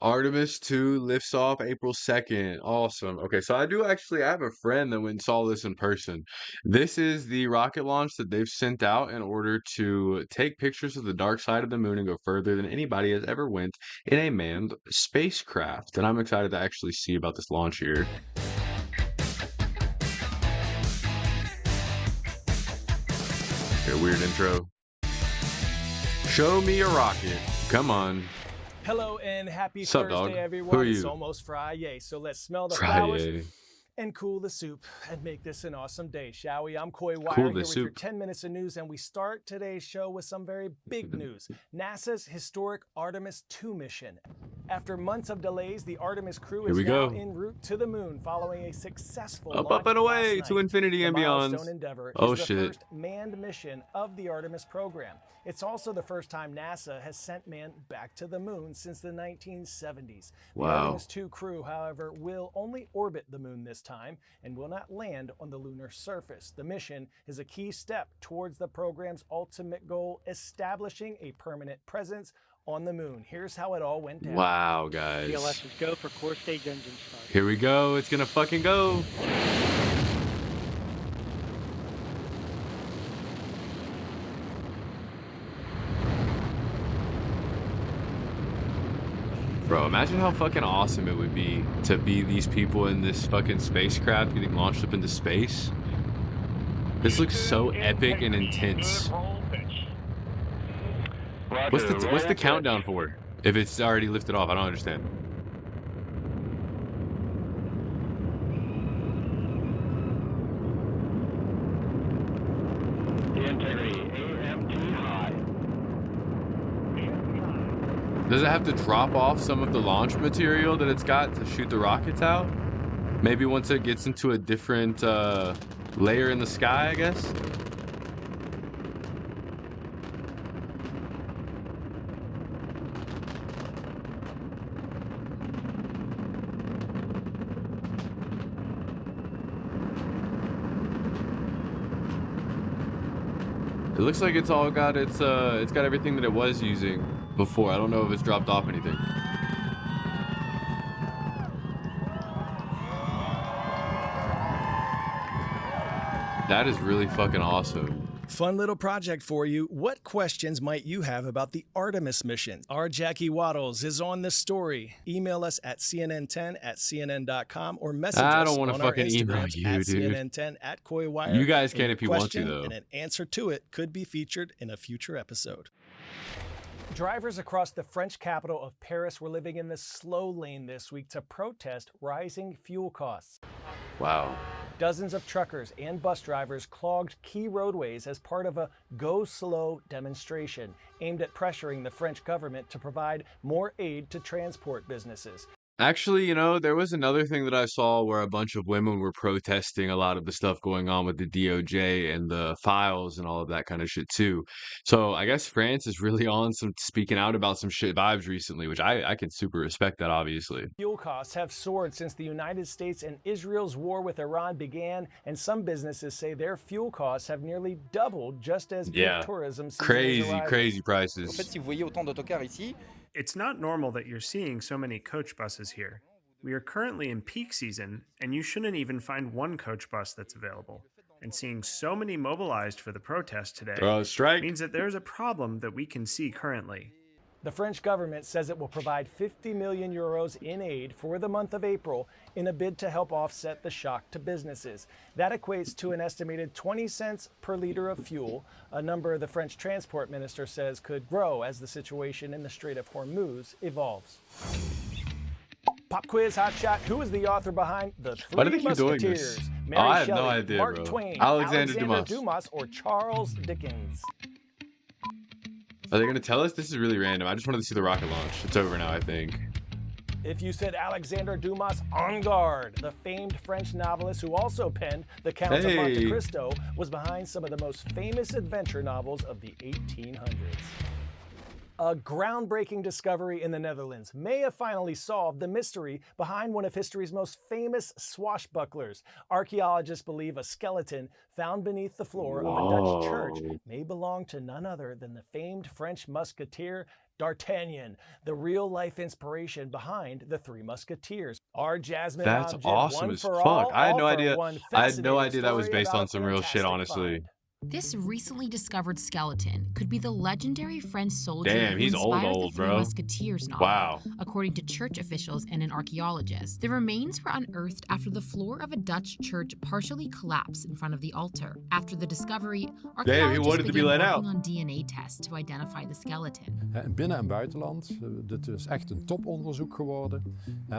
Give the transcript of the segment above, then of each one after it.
Artemis 2 lifts off April 2nd. Awesome. Okay, so I do actually I have a friend that went and saw this in person. This is the rocket launch that they've sent out in order to take pictures of the dark side of the moon and go further than anybody has ever went in a manned spacecraft. And I'm excited to actually see about this launch here. Okay, weird intro. Show me a rocket. Come on. Hello and happy Sup, dog? Thursday, Who are everyone. It's you? almost Friday, so let's smell the flowers Friday. and cool the soup and make this an awesome day, shall we? I'm Coy Cool Wire the here with your soup. 10 minutes of news, and we start today's show with some very big news. NASA's historic Artemis 2 mission. After months of delays, the Artemis crew Here is we now go. en route to the moon following a successful Up, launch up, and away last to night. infinity The and beyond. milestone endeavor Oh, is the shit. first manned mission of the Artemis program. It's also the first time NASA has sent man back to the moon since the 1970s. The Wow. Artemis 2 crew, however, will only orbit the moon this time and will not land on the lunar surface. The mission is a key step towards the program's ultimate goal, establishing a permanent presence on the moon. Here's how it all went down. Wow, guys. TLS is go for core stage engine start. Here we go. It's gonna fucking go. Bro, imagine how fucking awesome it would be to be these people in this fucking spacecraft getting launched up into space. This looks so epic and intense. What's the countdown for? If it's already lifted off, I don't understand. Integrity AMT high. Does it have to drop off some of the launch material that it's got to shoot the rockets out? Maybe once it gets into a different layer in the sky, I guess? It looks like it's all got it's got everything that it was using before. I don't know if it's dropped off anything. That is really fucking awesome. Fun little project for you. What questions might you have about the Artemis mission? Our Jackie Waddles is on the story. Email us at cnn10@cnn.com or message I us don't want to on our fucking email Instagrams you, at dude. cnn10 at CoyWire. You guys And can your if you want to, question though. And an answer to it could be featured in a future episode. Drivers across the French capital of Paris were living in the slow lane this week to protest rising fuel costs. Wow. Dozens of truckers and bus drivers clogged key roadways as part of a Go Slow demonstration aimed at pressuring the French government to provide more aid to transport businesses. Actually, there was another thing that I saw where a bunch of women were protesting a lot of the stuff going on with the DOJ and the files and all of that kind of shit too. So I guess France is really on some speaking out about some shit vibes recently, which I can super respect that, obviously. Fuel costs have soared since the United States and Israel's war with Iran began, and some businesses say their fuel costs have nearly doubled just as peak Yeah. tourism season is Crazy, arriving. crazy En fait, prices. si vous voyez autant d'autocars ici, It's not normal that you're seeing so many coach buses here. We are currently in peak season, and you shouldn't even find one coach bus that's available. And seeing so many mobilized for the protest today They're on strike. means that there's a problem that we can see currently. The French government says it will provide 50 million euros in aid for the month of April in a bid to help offset the shock to businesses. That equates to an estimated 20 cents per liter of fuel, a number the French transport minister says could grow as the situation in the Strait of Hormuz evolves. Pop quiz hotshot. Who is the author behind The Why do Three they keep doing this? Musketeers? Mary I have no Shelley, idea, Mark bro. Twain, Alexander Dumas. or Charles Dickens? Are they going to tell us? This is really random. I just wanted to see the rocket launch. It's over now, I think. If you said Alexander Dumas, en garde. The famed French novelist who also penned The Count of Monte Hey. Cristo was behind some of the most famous adventure novels of the 1800s. A groundbreaking discovery in the Netherlands may have finally solved the mystery behind one of history's most famous swashbucklers. Archaeologists believe a skeleton found beneath the floor of a Dutch church Whoa. may belong to none other than the famed French musketeer D'Artagnan, the real-life inspiration behind the Three Musketeers. Our Jasmine That's object, awesome one as for fuck. all for one I had no fascinating idea that was story based about a on some real shit, fantastic honestly. find. This recently discovered skeleton could be the legendary French soldier Damn, who he's inspired the old, Three bro. Musketeers novel, Wow. according to church officials and an archaeologist. The remains were unearthed after the floor of a Dutch church partially collapsed in front of the altar. After the discovery, Damn, he archaeologists wanted to be began let working out. on DNA tests to identify the skeleton. In binnen- en buitenland. Dit is echt een toponderzoek geworden.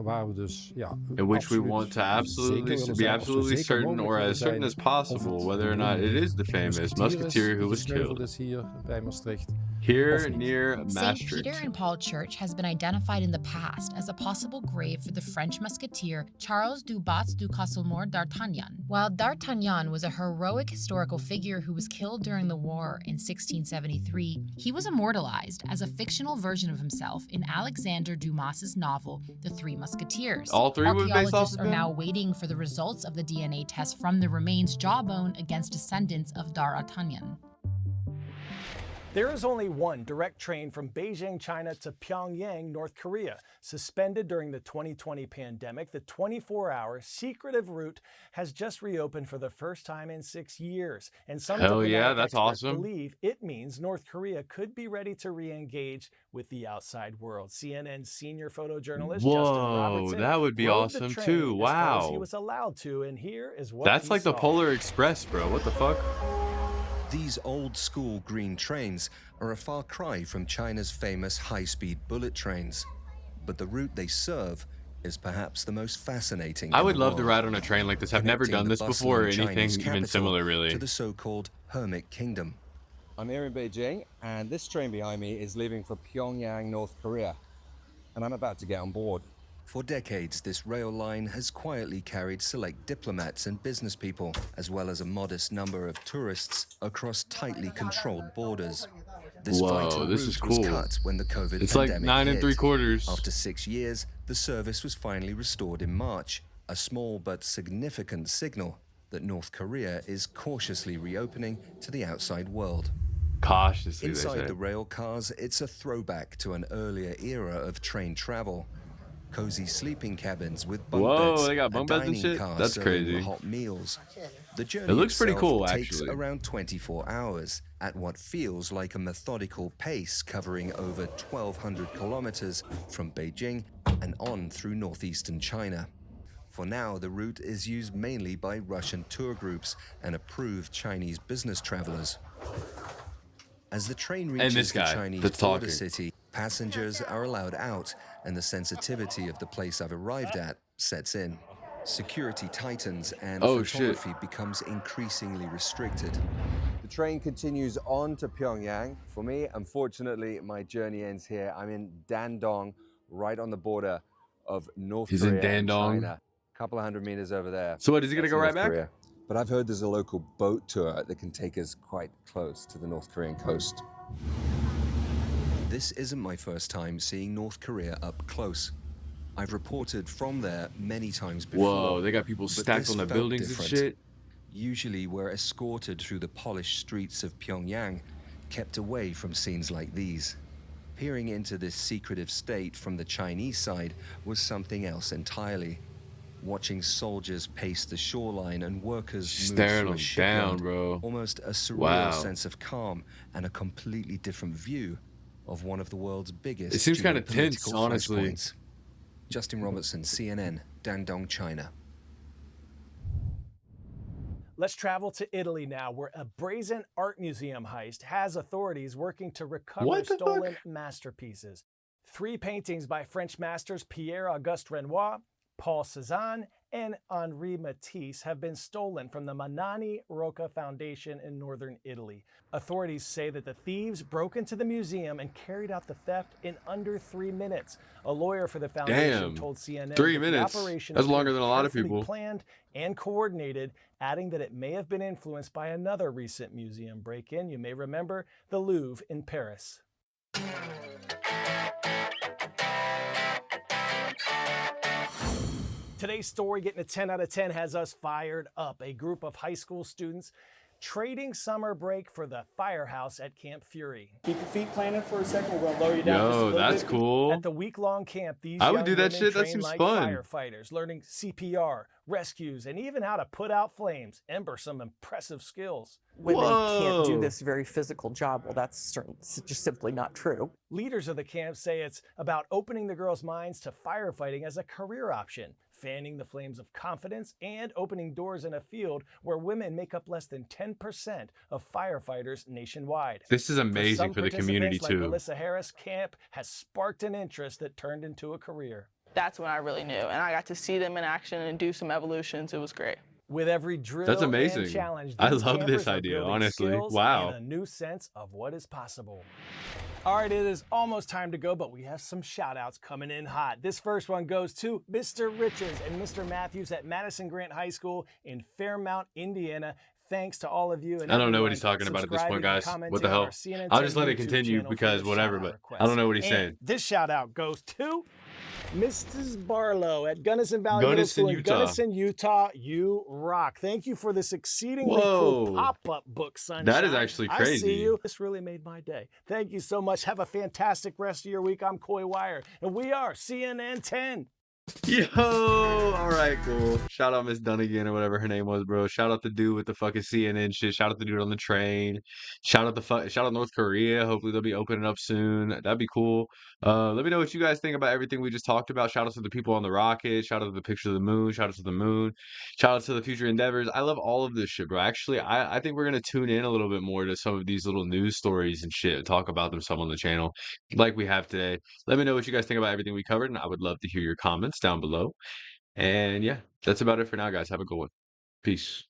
Waar we dus In which we absoluut want to zeker willen be zijn, of zo absolutely zeker certain, mogelijk or willen as certain zijn, as possible, of het whether or de not it is the famous musketier is musketeer who die was gesneuveld killed is hier bij Maastricht. here Of niet. near St. Maastricht. Peter and Paul Church has been identified in the past as a possible grave for the French musketeer Charles du Bats du Castelmort d'Artagnan. While D'Artagnan was a heroic historical figure who was killed during the war in 1673, he was immortalized as a fictional version of himself in Alexander Dumas's novel, The Three Musketeers. All three were based off Archaeologists of are him? now waiting for the results of the DNA test from the remains jawbone against descendants of D'Artagnan. There is only one direct train from Beijing, China to Pyongyang, North Korea. Suspended during the 2020 pandemic, the 24-hour secretive route has just reopened for the first time in 6 years. And some Hell yeah, diplomatic that's experts awesome. believe it means North Korea could be ready to re-engage with the outside world. CNN senior photojournalist Justin Whoa, Robertson that would be rode the awesome train too. as far as he Wow. was allowed to, and here is what That's he like the saw. Polar Express, bro. What the fuck? These old-school green trains are a far cry from China's famous high-speed bullet trains. But the route they serve is perhaps the most fascinating I in would the love to world, ride on a train like this. I've never connecting done the this before or bustling anything Chinese even capital similar, really. to the so-called Hermit Kingdom. I'm here in Beijing, and this train behind me is leaving for Pyongyang, North Korea, and I'm about to get on board. For decades, this rail line has quietly carried select diplomats and business people, as well as a modest number of tourists across tightly controlled borders. This Whoa, vital this route is was cool. cut when the COVID It's like pandemic 9 hit. 3/4. After 6 years, the service was finally restored in March, a small but significant signal that North Korea is cautiously reopening to the outside world. Cautiously, they Inside say. the rail cars, it's a throwback to an earlier era of train travel. Cozy sleeping cabins with bunk Whoa, beds, they got a bunk beds and dining shit? car That's serving crazy. hot meals. The journey looks pretty itself cool, takes actually. around 24 hours at what feels like a methodical pace, covering over 1,200 kilometers from Beijing and on through northeastern China. For now, the route is used mainly by Russian tour groups and approved Chinese business travelers. As the train And reaches this the guy Chinese that's border talking. city, passengers are allowed out, and the sensitivity of the place I've arrived at sets in. Security tightens, and Oh, shit. photography becomes increasingly restricted. The train continues on to Pyongyang. For me, unfortunately, my journey ends here. I'm in Dandong, right on the border of North He's in Korea and Dandong. China. A couple of hundred meters over there. So what, is he gonna That's go right North back? Korea. But I've heard there's a local boat tour that can take us quite close to the North Korean coast. This isn't my first time seeing North Korea up close. I've reported from there many times before. Whoa, they got people but stacked this on the felt buildings different. and shit. Usually we're escorted through the polished streets of Pyongyang, kept away from scenes like these. Peering into this secretive state from the Chinese side was something else entirely. Watching soldiers pace the shoreline and workers move Staring through a them shipyard, down, bro. almost a surreal Wow. sense of calm and a completely different view of one of the world's biggest It seems kinda tense, geopolitical honestly. flashpoints. Justin Robertson, CNN, Dandong, China. Let's travel to Italy now, where a brazen art museum heist has authorities working to recover What the stolen fuck? masterpieces. 3 paintings by French masters Pierre-Auguste Renoir, Paul Cézanne, and Henri Matisse have been stolen from the Manani Rocca Foundation in northern Italy. Authorities say that the thieves broke into the museum and carried out the theft in under 3 minutes. A lawyer for the foundation Damn. told CNN 3 that minutes? the operation That's appeared longer than a lot of carefully people. planned and coordinated, adding that it may have been influenced by another recent museum break-in. You may remember the Louvre in Paris. Today's story, getting a 10 out of 10, has us fired up. A group of high school students trading summer break for the firehouse at Camp Fury. Keep your feet planted for a second. We're going to lower you down just a Yo, little that's bit. cool. At the week-long camp, these I would young do that women shit. That train seems like fun. firefighters, learning CPR, rescues, and even how to put out flames. Some impressive skills. Women can't do Whoa. this very physical job. Well, that's just simply not true. Leaders of the camp say it's about opening the girls' minds to firefighting as a career option, fanning the flames of confidence, and opening doors in a field where women make up less than 10% of firefighters nationwide. This is amazing for the community like too. Melissa Harris, camp has sparked an interest that turned into a career. That's when I really knew, and I got to see them in action and do some evolutions. It was great. With every drill That's amazing. and challenge, I these love this campers are idea, building honestly. skills Wow. and a new sense of what is possible. All right, it is almost time to go, but we have some shout outs coming in hot. This first one goes to Mr. Riches and Mr. Matthews at Madison Grant High School in Fairmount, Indiana. Thanks to all of you. And I don't know what everyone he's talking about at this subscribing point, and guys. What commenting the on hell? our CNN I'll just let it YouTube continue channel for because your whatever, shout-out but I don't know what he's requests. saying. And this shout out goes to Mrs. Barlow at Gunnison Valley Middle Gunnison, School in Utah. Gunnison, Utah. You rock. Thank you for this exceedingly Whoa. cool pop-up book, Sunshine. That is actually I see crazy. you. This really made my day. Thank you so much. Have a fantastic rest of your week. I'm Coy Wire, and we are CNN 10. Yo, all right, cool. Shout out Miss Dunnigan or whatever her name was, bro. Shout out the dude with the fucking CNN shit. Shout out the dude on the train. Shout out North Korea. Hopefully they'll be opening up soon. That'd be cool. Let me know what you guys think about everything we just talked about. Shout out to the people on the rocket. Shout out to the picture of the moon. Shout out to the moon. Shout out to the future endeavors. I love all of this shit, bro. Actually, I think we're gonna tune in a little bit more to some of these little news stories and shit. Talk about them some on the channel, like we have today. Let me know what you guys think about everything we covered, and I would love to hear your comments down below. And yeah, that's about it for now, guys. Have a good one. Peace.